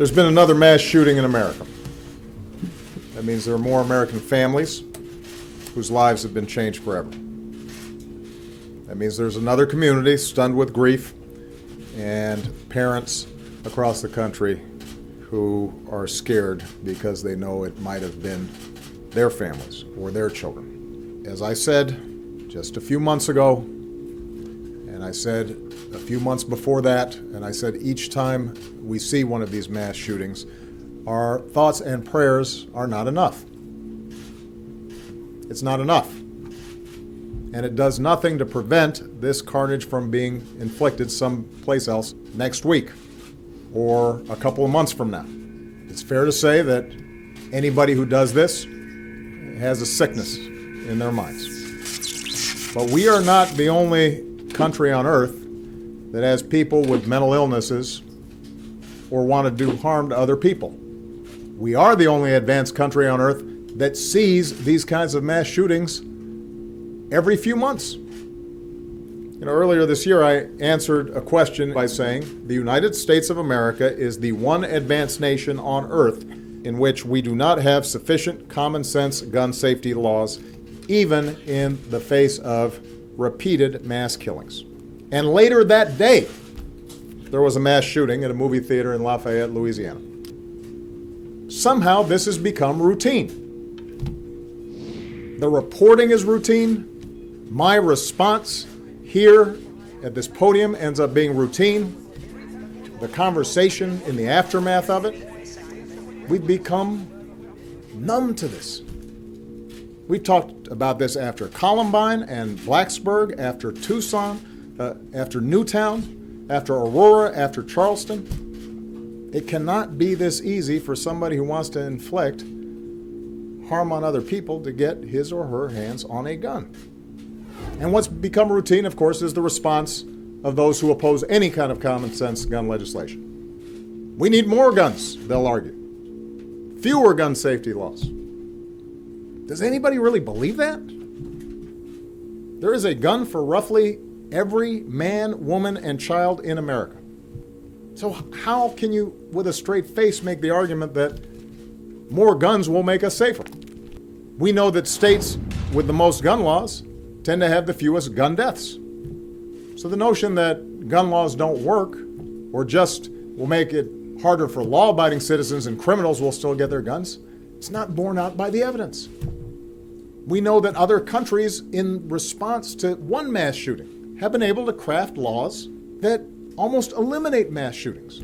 There's been another mass shooting in America. That means there are more American families whose lives have been changed forever. That means there's another community stunned with grief and parents across the country who are scared because they know it might have been their families or their children. As I said just a few months ago, and I said a few months before that, and I said each time we see one of these mass shootings, our thoughts and prayers are not enough. It's not enough. And it does nothing to prevent this carnage from being inflicted someplace else next week or a couple of months from now. It's fair to say that anybody who does this has a sickness in their minds. But we are not the only country on earth that has people with mental illnesses or want to do harm to other people. We are the only advanced country on earth that sees these kinds of mass shootings every few months. Earlier this year, I answered a question by saying the United States of America is the one advanced nation on earth in which we do not have sufficient common sense gun safety laws, even in the face of repeated mass killings. And later that day, there was a mass shooting at a movie theater in Lafayette, Louisiana. Somehow this has become routine. The reporting is routine. My response here at this podium ends up being routine. The conversation in the aftermath of it, we've become numb to this. We've talked about this after Columbine and Blacksburg, after Tucson, after Newtown, after Aurora, after Charleston. It cannot be this easy for somebody who wants to inflict harm on other people to get his or her hands on a gun. And what's become routine, of course, is the response of those who oppose any kind of common sense gun legislation. We need more guns, they'll argue. Fewer gun safety laws. Does anybody really believe that? There is a gun for roughly every man, woman, and child in America. So how can you, with a straight face, make the argument that more guns will make us safer? We know that states with the most gun laws tend to have the fewest gun deaths. So the notion that gun laws don't work or just will make it harder for law-abiding citizens and criminals will still get their guns, it's not borne out by the evidence. We know that other countries, in response to one mass shooting, have been able to craft laws that almost eliminate mass shootings.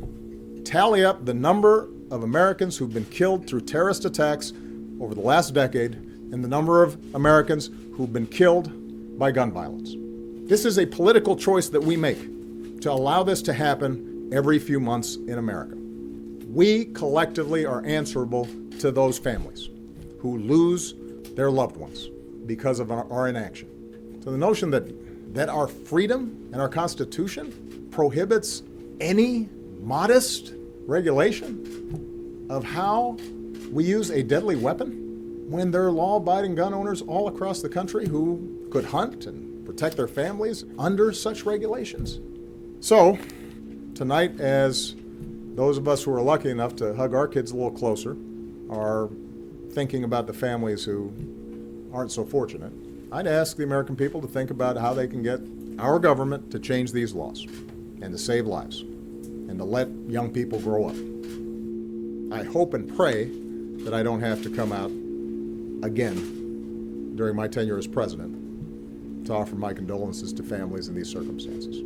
Tally up the number of Americans who've been killed through terrorist attacks over the last decade and the number of Americans who've been killed by gun violence. This is a political choice that we make to allow this to happen every few months in America. We collectively are answerable to those families who lose their loved ones because of our inaction. So the notion that our freedom and our Constitution prohibits any modest regulation of how we use a deadly weapon when there are law-abiding gun owners all across the country who could hunt and protect their families under such regulations. So, tonight, as those of us who are lucky enough to hug our kids a little closer are thinking about the families who aren't so fortunate, I'd ask the American people to think about how they can get our government to change these laws and to save lives and to let young people grow up. I hope and pray that I don't have to come out again during my tenure as president to offer my condolences to families in these circumstances.